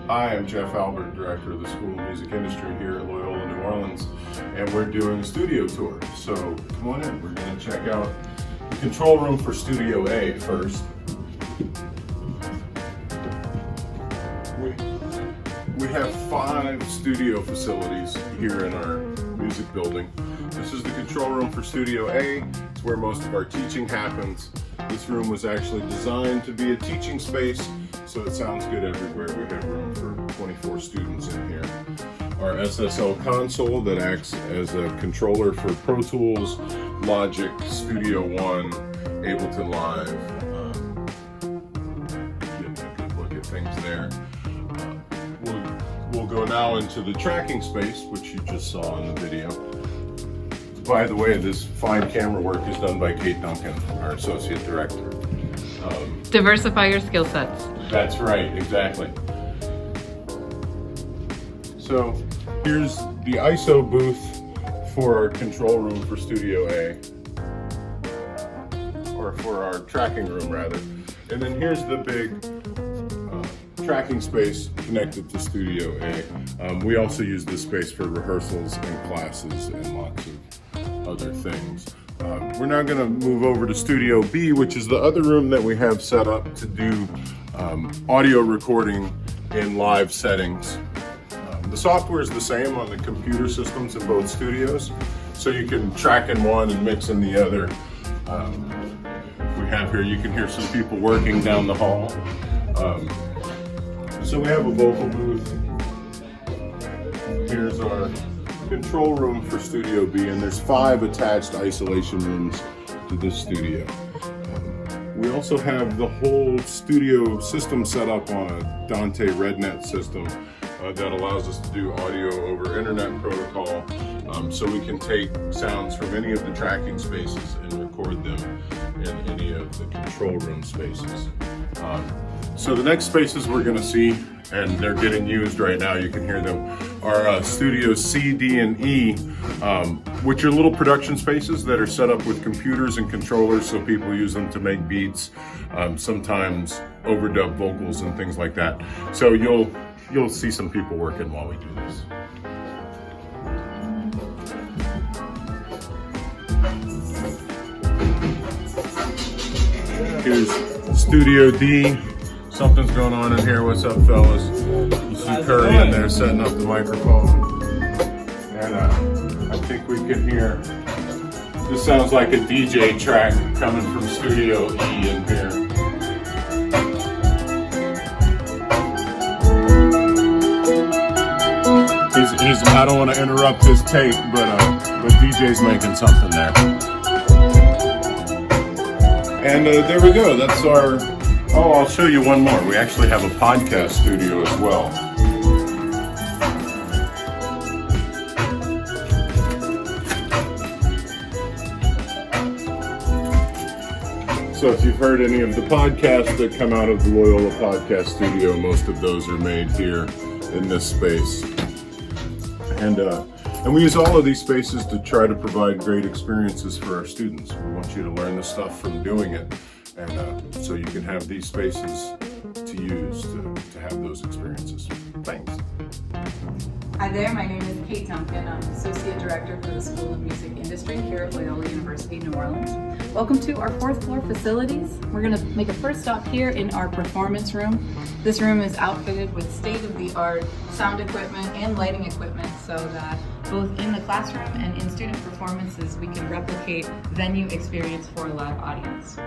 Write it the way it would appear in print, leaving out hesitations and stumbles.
Hi, I'm Jeff Albert, Director of the School of Music Industry here at Loyola, New Orleans, and we're doing a studio tour. So come on in, we're going to check out the control room for Studio A first. We have 5 studio facilities here in our music building. This is the control room for Studio A. It's where most of our teaching happens. This room was actually designed to be a teaching space, so it sounds good everywhere. We have room for 24 students in here. Our SSL console that acts as a controller for Pro Tools, Logic, Studio One, Ableton Live. Getting a good look at things there. We'll go now into the tracking space, which you just saw in the video. By the way, this fine camera work is done by Kate Duncan, our Associate Director. Diversify your skill sets. That's right, exactly. So here's the ISO booth for our control room for Studio A, or for our tracking room rather. And then here's the big tracking space connected to Studio A. We also use this space for rehearsals and classes and lots of other things. We're now going to move over to Studio B, which is the other room that we have set up to do audio recording in live settings. The software is the same on the computer systems in both studios, so you can track in one and mix in the other. We have here, you can hear some people working down the hall. So we have a vocal booth. Here's our control room for Studio B, and there's 5 attached isolation rooms to this studio. We also have the whole studio system set up on a Dante RedNet system that allows us to do audio over internet protocol, so we can take sounds from any of the tracking spaces and record them in any of the control room spaces. So the next spaces we're going to see, and they're getting used right now, you can hear them, are studios C, D, and E, which are little production spaces that are set up with computers and controllers, so people use them to make beats, sometimes overdub vocals and things like that. So you'll see some people working while we do this. Here's Studio D. Something's going on in here. What's up, fellas? You see Curry in there setting up the microphone. And I think we can hear, this sounds like a DJ track coming from Studio E in here. He's I don't want to interrupt his tape, but DJ's making something there. And there we go. That's our. Oh, I'll show you one more. We actually have a podcast studio as well. So if you've heard any of the podcasts that come out of the Loyola Podcast Studio, most of those are made here in this space. And we use all of these spaces to try to provide great experiences for our students. We want you to learn the stuff from doing it. And so you can have these spaces to use to have those experiences. Thanks. Hi there, my name is Kate Duncan. I'm Associate Director for the School of Music Industry here at Loyola University, New Orleans. Welcome to our 4th floor facilities. We're going to make a first stop here in our performance room. This room is outfitted with state-of-the-art sound equipment and lighting equipment so that both in the classroom and in student performances we can replicate venue experience for a live audience.